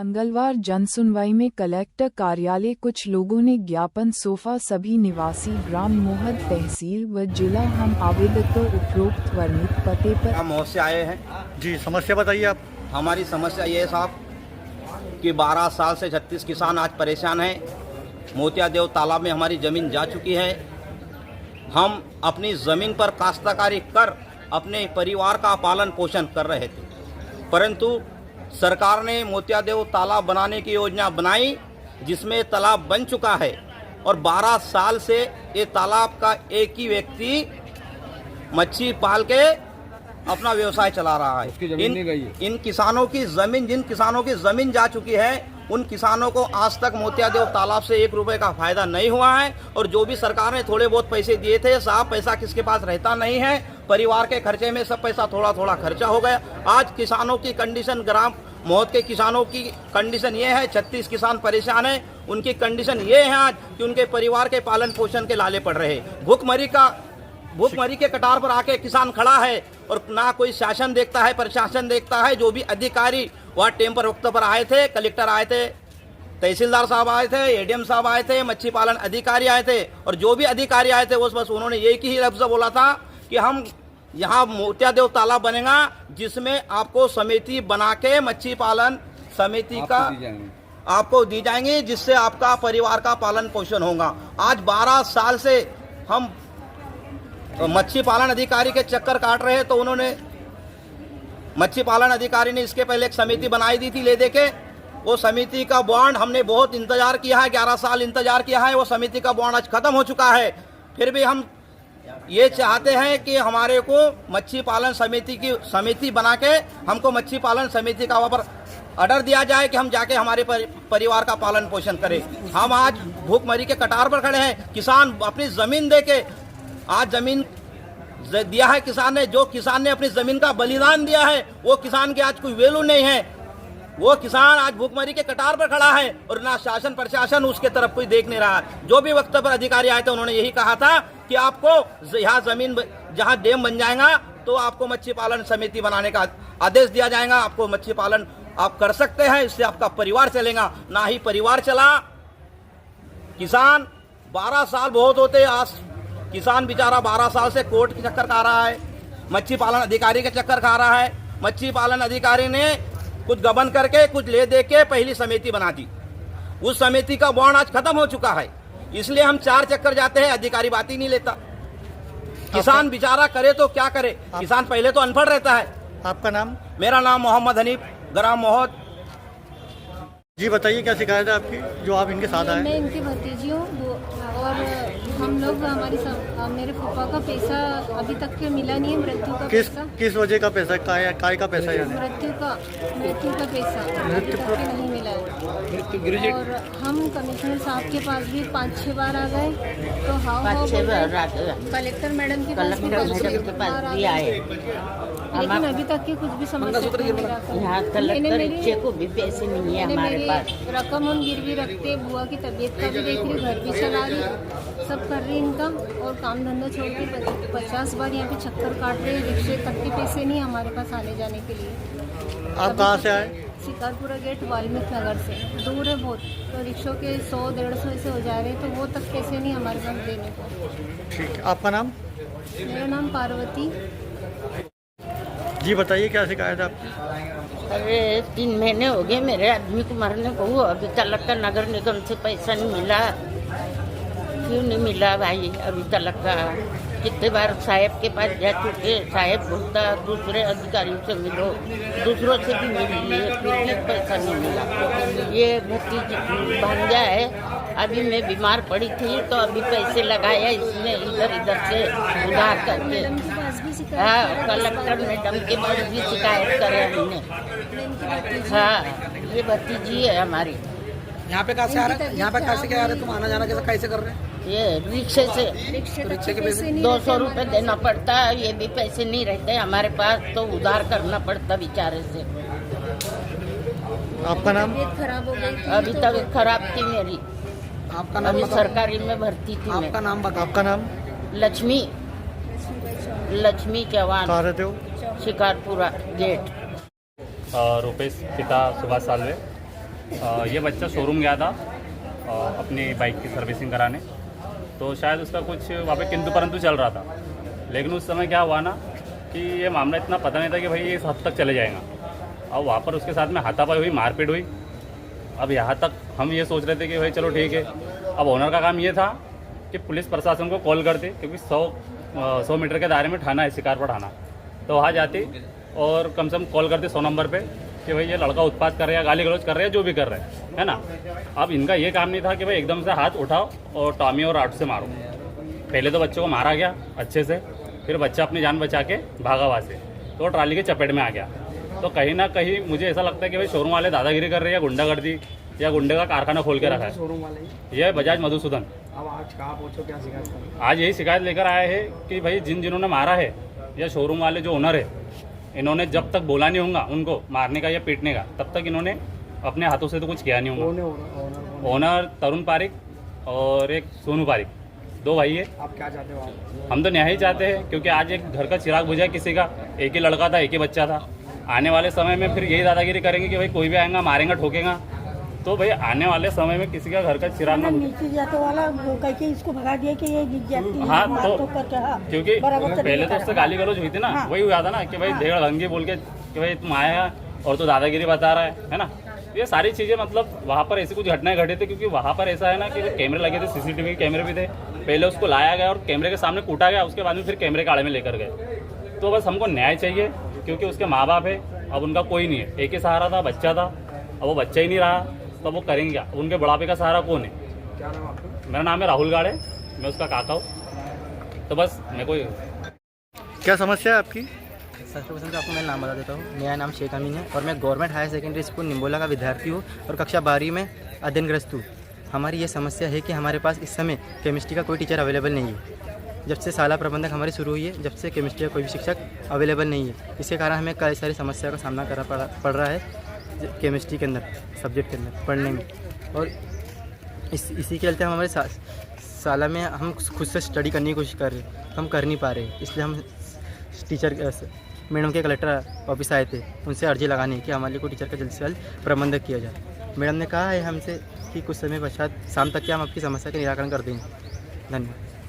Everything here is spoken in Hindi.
मंगलवार जनसुनवाई में कलेक्टर कार्यालय कुछ लोगों ने ज्ञापन सौंपा। सभी निवासी ग्राम मोहद तहसील व जिला हम आवेदक को उपरोक्त वर्णित पते पर हम मोहद से आए हैं। जी, समस्या बताइए आप। हमारी समस्या ये है साहब कि 12 साल से 36 किसान आज परेशान हैं। मोतिया देव तालाब में हमारी ज़मीन जा चुकी है। हम अपनी ज़मीन पर काश्तकारी कर अपने परिवार का पालन पोषण कर रहे थे, परंतु सरकार ने मोतिया देव तालाब बनाने की योजना बनाई, जिसमें तालाब बन चुका है और 12 साल से ये तालाब का एक ही व्यक्ति मच्छी पाल के अपना व्यवसाय चला रहा है। इन किसानों की ज़मीन, जिन किसानों की ज़मीन जा चुकी है, उन किसानों को आज तक मोतिया देव तालाब से 1 रुपये का फायदा नहीं हुआ है। और जो भी सरकार ने थोड़े बहुत पैसे दिए थे, साहब पैसा किसके पास रहता नहीं है। परिवार के खर्चे में सब पैसा थोड़ा थोड़ा खर्चा हो गया। आज किसानों की कंडीशन, ग्राम मोहद के किसानों की कंडीशन ये है, 36 किसान परेशान है। उनकी कंडीशन ये है आज कि उनके परिवार के पालन पोषण के लाले पड़ रहे हैं। भूखमरी के कटार पर आके किसान खड़ा है और ना कोई शासन देखता है, प्रशासन देखता है। जो भी अधिकारी वहाँ टेम पर वक्त पर आए थे, कलेक्टर आए थे, तहसीलदार साहब आए थे, एडीएम साहब आए थे, मच्छी पालन अधिकारी आए थे, और जो भी अधिकारी आए थे वो बस उन्होंने एक ही लफ्ज़ बोला था कि हम यहाँ मोतिया देव तालाब बनेगा, जिसमें आपको समिति बना के मच्छी पालन समिति का आपको दी जाएंगी, जिससे आपका परिवार का पालन पोषण होगा। आज 12 साल से हम मच्छी पालन अधिकारी के चक्कर काट रहे हैं, तो उन्होंने मच्छी पालन अधिकारी ने इसके पहले एक समिति बनाई दी थी ले दे के। वो समिति का बॉन्ड हमने बहुत इंतजार किया है, 11 साल इंतजार किया है। वो समिति का बॉन्ड आज खत्म हो चुका है। फिर भी हम ये चाहते हैं कि हमारे को मच्छी पालन समिति बना के हमको मच्छी पालन समिति का वहाँ पर ऑर्डर दिया जाए कि हम जाके हमारे परिवार का पालन पोषण करें। हम आज भूखमरी के कटार पर खड़े हैं। किसान अपनी ज़मीन दे के आज ज़मीन दिया है किसान ने। जो किसान ने अपनी ज़मीन का बलिदान दिया है, वो किसान की आज कोई वैल्यू नहीं है। वो किसान आज भूखमरी के कटार पर खड़ा है और ना शासन प्रशासन उसके तरफ कोई देख नहीं रहा। जो भी वक्त पर अधिकारी आए थे, उन्होंने यही कहा था कि आपको यहाँ ज़मीन जहाँ डैम बन जाएगा तो आपको मच्छी पालन समिति बनाने का आदेश दिया जाएगा। आपको मच्छी पालन आप कर सकते हैं, इससे आपका परिवार चलेगा। ना ही परिवार चला। किसान 12 साल बहुत होते, आज किसान बेचारा 12 साल से कोर्ट के चक्कर खा रहा है, मच्छी पालन अधिकारी के चक्कर खा रहा है। मच्छी पालन अधिकारी ने कुछ गबन करके, कुछ ले दे के पहली समिति बना दी। उस समिति का बॉन्ड आज खत्म हो चुका है, इसलिए हम 4 चक्कर जाते हैं, अधिकारी बात ही नहीं लेता। किसान बेचारा करे तो क्या करे। किसान पहले तो अनपढ़ रहता है। आपका नाम? मेरा नाम मोहम्मद हनीफ, ग्राम मोहद। जी बताइए, क्या शिकायत है आपकी जो आप इनके साथ आए? मैं इनकी भतीजी हूँ और हम लोग मेरे पापा का पैसा अभी तक के मिला नहीं है। मृत्यु का पैसा किस वजह का पैसा? काय का पैसा? यानी मृत्यु का पैसा अभी तक के नहीं मिला है। और हम कमिश्नर साहब के पास भी 5-6 बार आ गए, तो कलेक्टर मैडम के पास भी आए, लेकिन अभी तक की कुछ भी समस्या को भी पैसे नहीं है हमारे पास। रकम हम गिरवी रखते, बुआ की तबीयत का भी देख रही, घर भी चला रही, सब कर रही इनका। और काम धंधा छोड़ के 50 बार यहाँ पे चक्कर काट रहे हैं। रिक्शे तक के पैसे नहीं हमारे पास आने जाने के लिए। आप कहाँ से आए? शिकारपुरा गेट, वाल्मीकि नगर से। दूर है बहुत, तो रिक्शों के 100-150 ऐसे हो जा रहे हैं, तो वो तक पैसे नहीं हमारे पास देने को। ठीक है, आपका नाम? मेरा नाम पार्वती। जी बताइए, क्या शिकायत है आपकी? अरे 3 महीने हो गए मेरे आदमी को मरने को, अभी तक का नगर निगम से पैसा नहीं मिला। क्यों नहीं मिला भाई अभी तक का? कितने बार साहब के पास जा चुके, साहब बोलता दूसरे अधिकारियों से मिलो, दूसरों से भी मिल लिए, फिर भी पैसा नहीं मिला। ये भतीजी भांजा है, अभी मैं बीमार पड़ी थी तो अभी पैसे लगाया इसने इधर से उधार करके। हाँ, कलेक्टर मैडम के पास भी शिकायत करे हमने। हाँ, ये भतीजी है हमारी। यहाँ पे कैसे आ रहे हैं? यहाँ पे कैसे क्या आ रहे हैं? तुम आना जाना कैसे कर रहे हैं? ये रिक्शे से रिक्शे के पैसे 200 रुपये देना पड़ता है। ये भी पैसे नहीं रहते हमारे पास, तो उधार करना पड़ता बेचारे से। आपका नाम? खराब हो गई, अभी तक खराब थी मेरी। आपका नाम? अभी सरकारी में भर्ती थी। आपका नाम बताओ। आपका नाम? लक्ष्मी चौहान। कहाँ रहते हो? शिकारपुरा गेट। रुपेश पिता सुभाष सालवे। ये बच्चा शोरूम गया था अपनी बाइक की सर्विसिंग कराने, तो शायद उसका कुछ वहाँ पे किंतु परंतु चल रहा था। लेकिन उस समय क्या हुआ ना कि ये मामला इतना पता नहीं था कि भाई ये इस हद तक चले जाएगा। अब वहाँ पर उसके साथ में हाथापाई हुई, मारपीट हुई। अब यहाँ तक हम ये सोच रहे थे कि भाई चलो ठीक है। अब ओनर का काम ये था कि पुलिस प्रशासन को कॉल करते, क्योंकि 100 मीटर के दायरे में थाना है, शिकारपुर थाना, तो वहाँ जाती और कम से कम कॉल करते 100 नंबर पे कि भाई ये लड़का उत्पात कर रहा है, गाली गलौज कर रहा है, जो भी कर रहा है ना। अब इनका ये काम नहीं था कि भाई एकदम से हाथ उठाओ और टॉमी और राट से मारो। पहले तो बच्चों को मारा गया अच्छे से, फिर बच्चा अपनी जान बचा के भागा वहाँ से, तो ट्राली के चपेट में आ गया। तो कहीं ना कहीं मुझे ऐसा लगता है कि भाई शोरूम वाले दादागिरी कर रहे हैं, या गुंडागर्दी, या गुंडे का कारखाना खोल के रखा है। शोरूम वाले ये बजाज मधुसूदन। अब आज कहाँ पहुँचो, क्या शिकायत? आज यही शिकायत लेकर आए हैं कि भाई जिन्होंने मारा है, या शोरूम वाले जो ओनर है, इन्होंने जब तक बोला नहीं होगा उनको मारने का या पीटने का, तब तक इन्होंने अपने हाथों से तो कुछ किया नहीं होगा। ओनर तरुण पारिक और एक सोनू पारिक, 2 भाई है। आप क्या चाहते हो? हम तो न्याय ही चाहते हैं, क्योंकि आज एक घर का चिराग बुझा किसी का, एक ही लड़का था, एक ही बच्चा था। आने वाले समय में फिर यही दादागिरी करेंगे कि भाई कोई भी आएगा मारेगा ठोकेगा, तो भाई आने वाले समय में किसी का घर का चिराग ना नीचे जाते वाला कह के इसको भगा दिया कि ये जाती हाँ, तो करके, हाँ, क्योंकि बराबर से पहले तो उससे गाली गलौज हुई थी ना, हाँ। वही हुआ था ना कि भाई देड़ भंगी बोल के कि भाई तुम आया और तो दादागिरी बता रहा है ना। ये सारी चीज़ें मतलब वहाँ पर ऐसी कुछ घटनाएं घटी थी, क्योंकि वहाँ पर ऐसा है ना कि कैमरे लगे थे, सीसीटीवी कैमरे भी थे। पहले उसको लाया गया और कैमरे के सामने कूटा गया, उसके बाद में फिर कैमरे के आड़े में लेकर गए। तो बस हमको न्याय चाहिए, क्योंकि उसके माँ बाप है, अब उनका कोई नहीं है। एक ही सहारा था, बच्चा था, अब वो बच्चा ही नहीं रहा, तो वो करेंगे क्या? उनके बुढ़ापे का सहारा कौन है? क्या नाम आपका? मेरा नाम है राहुल गाड़े, मैं उसका काका हूँ। तो बस मेरे को क्या समस्या है आपकी? सर्वप्रथम तो आपको मैं नाम बता देता हूँ। मेरा नाम शेख अमीन है और मैं government higher secondary school Nimbola का विद्यार्थी हूँ और कक्षा 12वीं में अध्ययनग्रस्त हूँ। हमारी ये समस्या है कि हमारे पास इस समय केमिस्ट्री का कोई टीचर अवेलेबल नहीं है। जब से शाला प्रबंधक हमारी शुरू हुई है, जब से केमिस्ट्री का कोई भी शिक्षक अवेलेबल नहीं है। इसके कारण हमें कई सारी समस्या का सामना करना पड़ रहा है केमिस्ट्री के अंदर, सब्जेक्ट के अंदर पढ़ने में। और इसी के चलते हम हमारे शाला में हम खुद से स्टडी करने की कोशिश कर रहे हैं, हम कर नहीं पा रहे। इसलिए हम टीचर मैडम के कलेक्टर ऑफिस आए थे, उनसे अर्जी लगाने कि हमारे लिए कोई टीचर का जल्द से जल्द प्रबंधक किया जाए। मैडम ने कहा है हमसे कि कुछ समय पश्चात शाम तक के हम आपकी समस्या का निराकरण कर देंगे। धन्यवाद।